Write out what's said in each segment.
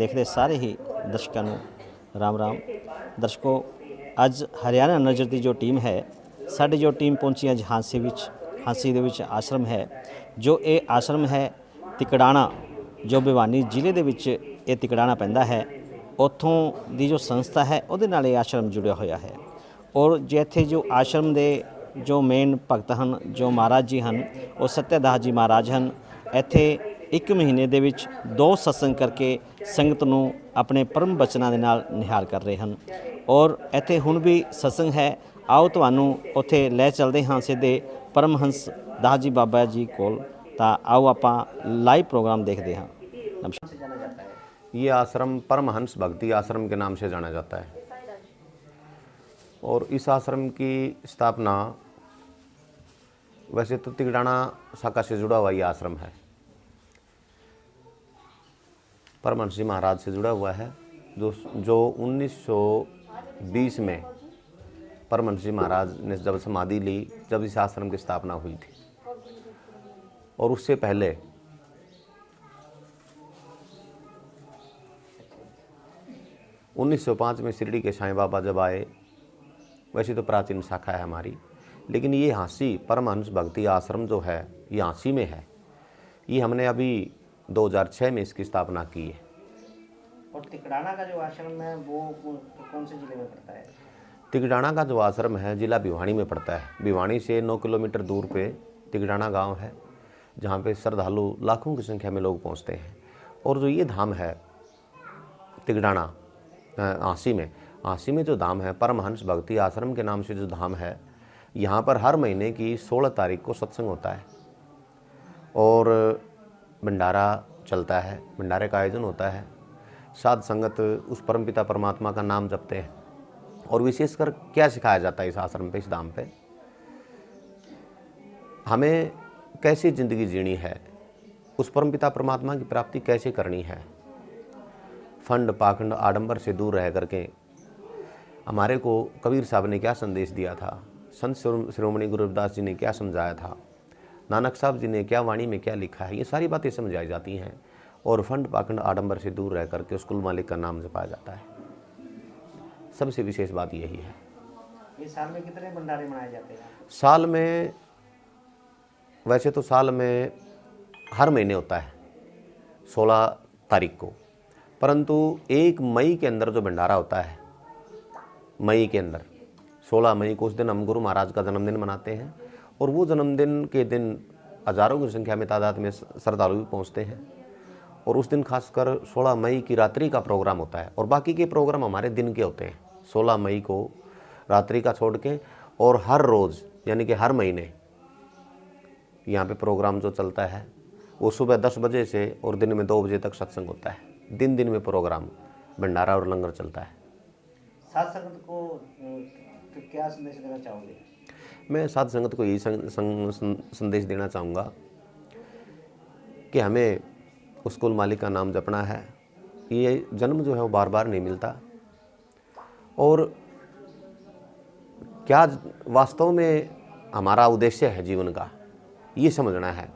देखते सारे ही दर्शकों ਨੂੰ राम राम। दर्शकों, ਅੱਜ हरियाणा नज़र की जो टीम है, साड़ी जो टीम पहुंची अज हांसी ਦੇ ਵਿੱਚ आश्रम है। जो ये आश्रम है तिकड़ाणा, जो भिवानी ਜ਼ਿਲ੍ਹੇ ਦੇ ਵਿੱਚ ਇਹ तिकड़ाणा ਪੈਂਦਾ है, ਉੱਥੋਂ ਦੀ जो संस्था है ਉਹਦੇ ਨਾਲ ਇਹ आश्रम जुड़िया होया है। और जे ਇੱਥੇ जो आश्रम ਦੇ जो मेन भगत हैं, जो महाराज जी हैं, वो सत्यादास जी महाराज हैं। ਇੱਥੇ एक महीने ਦੇ ਵਿੱਚ 2 सत्संग करके संगत ਨੂੰ अपने परम बचनों के नाल निहाल कर रहे हैं। और ਇੱਥੇ ਹੁਣ भी सत्संग है। आओ ਤੁਹਾਨੂੰ ਉੱਥੇ ਲੈ चलते हाँ सीधे परमहंस दास जी बाबा जी कोल। तो आओ ਆਪਾਂ लाइव प्रोग्राम देखते हैं। नमस्कार। ये आश्रम परमहंस भक्ति आश्रम के नाम से जाना जाता है और इस आश्रम की स्थापना वैसे तो तिकड़ाणा शाखा से जुड़ा हुआ ये आश्रम है, परमहंस जी महाराज से जुड़ा हुआ है, जो 1920 में परमहंस जी महाराज ने जब समाधि ली, जब इस आश्रम की स्थापना हुई थी। और उससे पहले 1905 में शिरडी के साईं बाबा जब आए, वैसे तो प्राचीन शाखा है हमारी, लेकिन ये हाँसी परमहंस भक्ति आश्रम जो है ये हाँसी में है। ये हमने अभी 2006 में इसकी स्थापना की है। और तिकड़ाणा का जो आश्रम है वो कौन से जिले में पड़ता है? तिकड़ाणा का जो आश्रम है जिला भिवानी में पड़ता है। भिवानी से 9 किलोमीटर दूर पे तिकड़ाणा गांव है, जहाँ पे श्रद्धालु लाखों की संख्या में लोग पहुँचते हैं। और जो ये धाम है तिकड़ाणा हाँसी में जो धाम है परमहंस भक्ति आश्रम के नाम से जो धाम है, यहाँ पर हर महीने की 16 तारीख को सत्संग होता है और भंडारा चलता है, भंडारे का आयोजन होता है। साध संगत उस परमपिता परमात्मा का नाम जपते हैं। और विशेषकर क्या सिखाया जाता है इस आश्रम पे, इस धाम पे, हमें कैसी ज़िंदगी जीनी है, उस परमपिता परमात्मा की प्राप्ति कैसे करनी है। फंड पाखंड आडंबर से दूर रह करके हमारे को कबीर साहब ने क्या संदेश दिया था, संत श्रोमणी गुरु रविदास जी ने क्या समझाया था, नानक साहब जी ने क्या वाणी में क्या लिखा है, ये सारी बातें समझाई जाती हैं। और फंड पाखंड आडंबर से दूर रह करके उस कुल मालिक का नाम जपाया जाता है। सबसे विशेष बात यही है। ये साल में कितने भंडारे मनाए जाते हैं? साल में, वैसे तो साल में हर महीने होता है 16 तारीख को, परंतु 1 मई के अंदर जो भंडारा होता है, मई के अंदर 16 मई को, उस दिन हम गुरु महाराज का जन्मदिन मनाते हैं। और वो जन्मदिन के दिन हज़ारों की संख्या में तादाद में श्रद्धालु भी पहुँचते हैं। और उस दिन खासकर 16 मई की रात्रि का प्रोग्राम होता है और बाकी के प्रोग्राम हमारे दिन के होते हैं। 16 मई को रात्रि का छोड़ के और हर रोज़ यानी कि हर महीने यहाँ पे प्रोग्राम जो चलता है वो सुबह 10 बजे से और दिन में 2 बजे तक सत्संग होता है। दिन में प्रोग्राम भंडारा और लंगर चलता है। साध संगत को तो क्या संदेश देना चाहोगे? मैं साध संगत को यही संदेश देना चाहूँगा कि हमें उस कुल मालिक का नाम जपना है। ये जन्म जो है वो बार बार नहीं मिलता और क्या वास्तव में हमारा उद्देश्य है जीवन का, ये समझना है।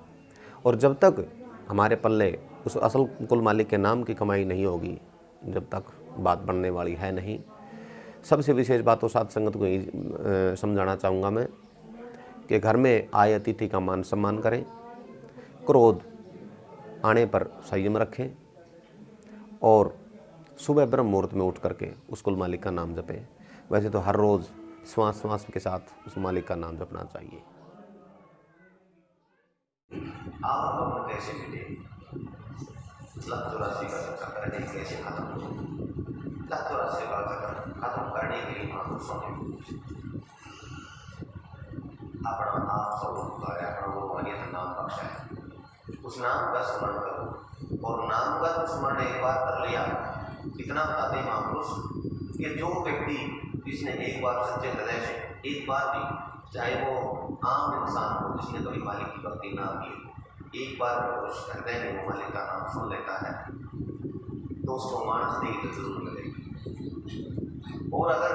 और जब तक हमारे पल्ले उस असल कुल मालिक के नाम की कमाई नहीं होगी, जब तक बात बनने वाली है नहीं। सबसे विशेष बात तो साध संगत को यही समझाना चाहूँगा मैं कि घर में आए अतिथि का मान सम्मान करें, क्रोध आने पर संयम रखें और सुबह ब्रह्म मुहूर्त में उठ करके उस कुल मालिक का नाम जपें। वैसे तो हर रोज़ श्वास श्वास के साथ उस मालिक का नाम जपना चाहिए। आप कैसे मिले? लत चौरासी का चर्चा करने के लिए खत्म हो, लत चौरासी का चक्कर खत्म करने के लिए महापुरुषों ने अपना नाम सर्वोपरि नाम बख्शा है। उस नाम का स्मरण करो और नाम का तो स्मरण एक बार कर लिया, इतना बताते महापुरुष कि जो व्यक्ति जिसने एक बार सच्चे हृदय से एक बार भी, चाहे वो आम इंसान हो जिसने कभी मालिक की भक्ति ना की, एक बार उस हृदय में वो मालिक का नाम सुन लेता है तो उसको मानस देगी तो जरूर मिलेगी। और अगर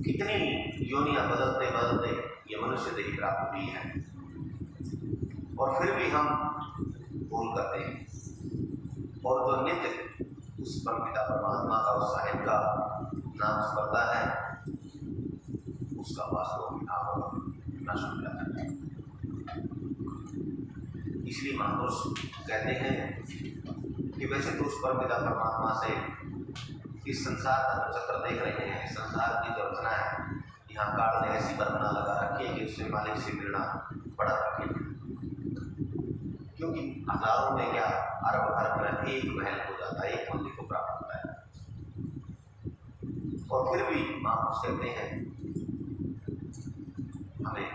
कितनी योनियां बदलते बदलते ये मनुष्य देही प्राप्त हुई है, और फिर भी हम भूल करते हैं। और जो नित्य उस परमपिता परमात्मा का, उस साहिब का नाम स्मरता है, उसका वास्तव में नाम नष्ट हो जाता है। इसलिए महापुरुष कहते हैं कि वैसे तो उस परमपिता परमात्मा से इस संसार का जो चक्र देख रहे हैं, इस संसार की जो रचना है, यहाँ काल ने ऐसी बंधना लगा रखी है कि उससे मालिक से मिलना बड़ा कठिन है। क्योंकि हजारों में क्या, अरब खरब में एक महल हो जाता है, एक मंदिर को प्राप्त होता है। और फिर भी महापुरुष कहते हैं हमें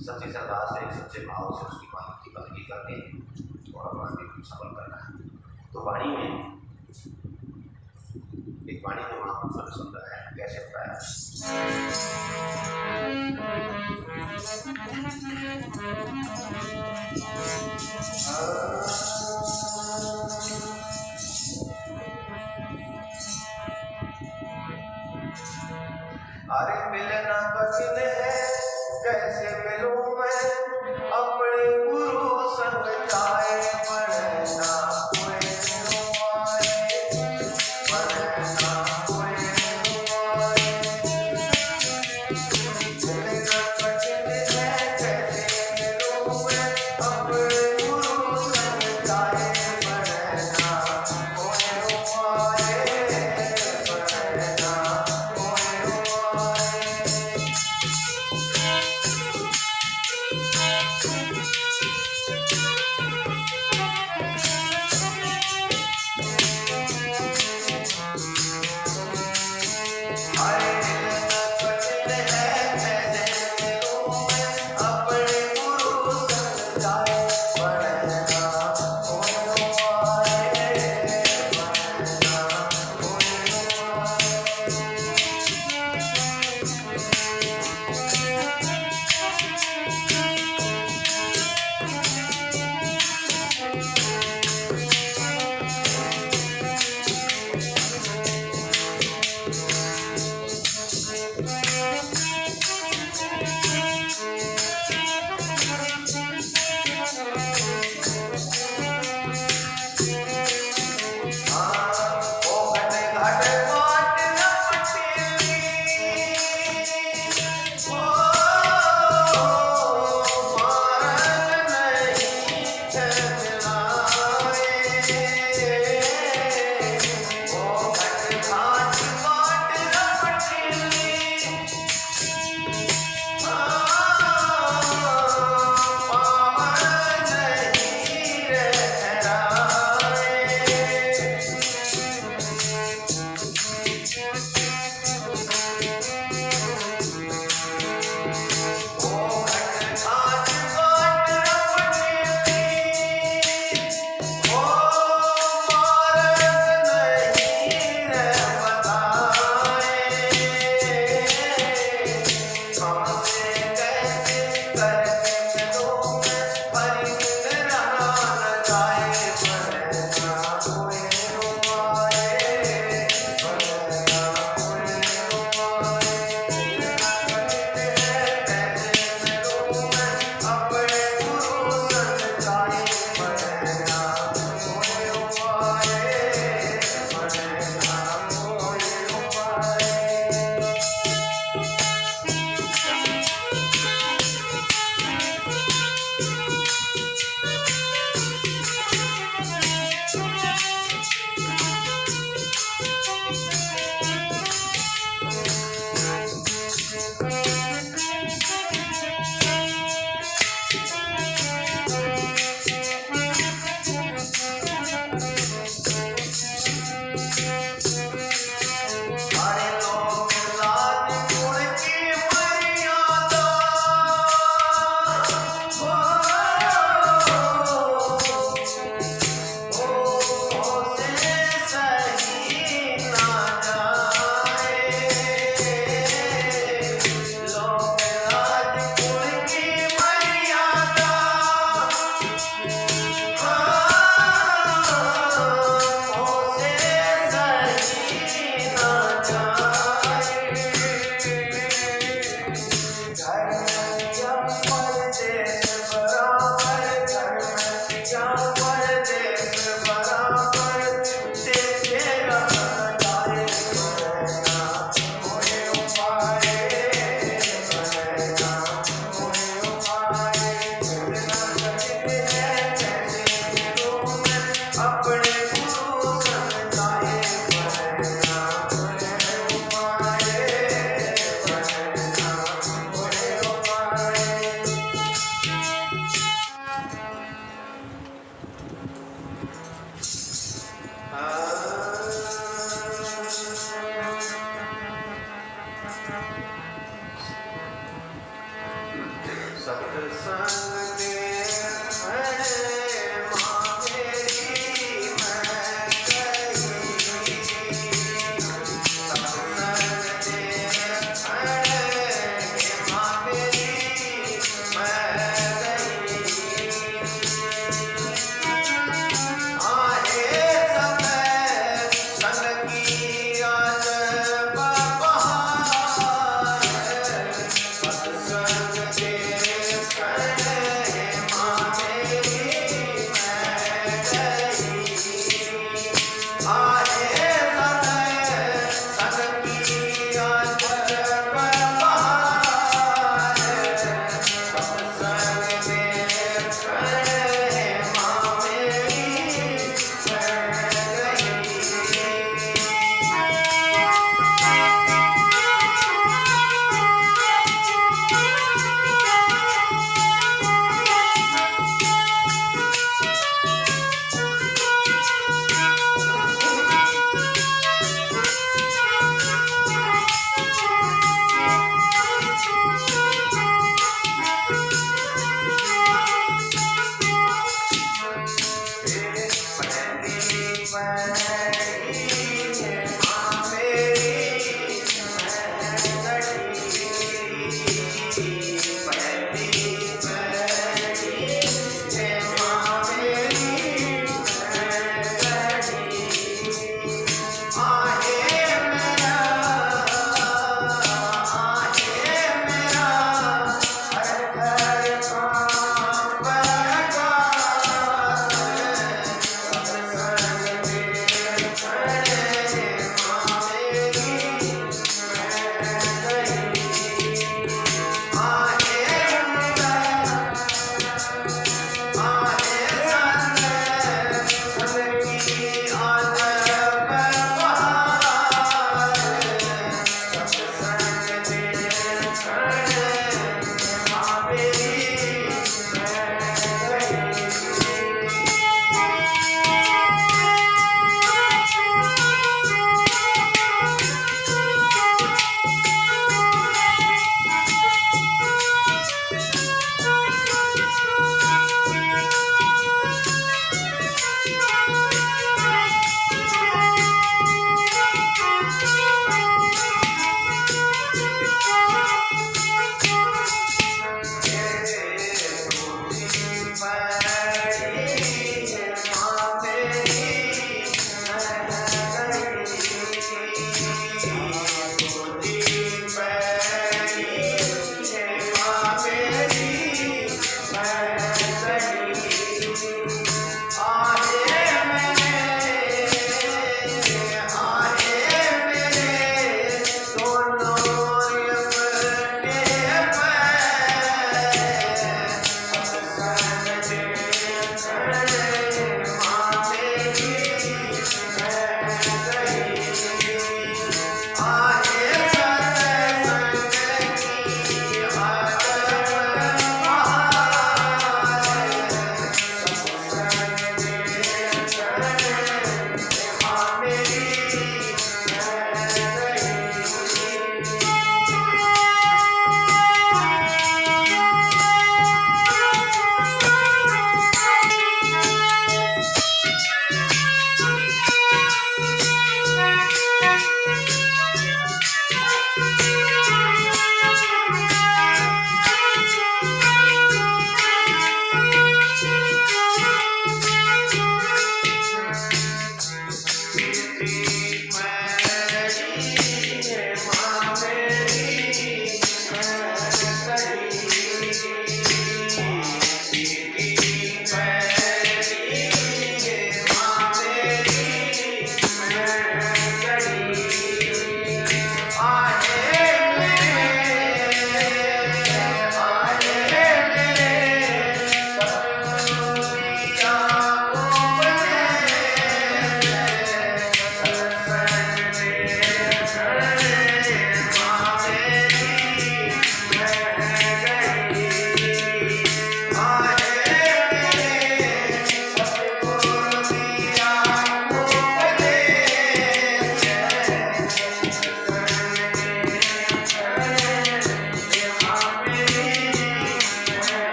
सच्ची श्रद्धा से, सच्चे भाव से उसकी मालिक की बंदगी करके और अपना जीवन सफल करना है। तो वाणी में एक वाणी को महापुरुषों ने समझाया है, कैसे बताया? अरे मिलना कठिन है, कैसे मिलूं मैं अपने गुरु संग जाए, पढ़ना कोई रुआए, पढ़ना कोई रुआए। मिलना कठिन है, कैसे मिलूं मैं अपने गुरु संग जाए, पढ़ना कोई रुआए, पढ़ना कोई रुआए।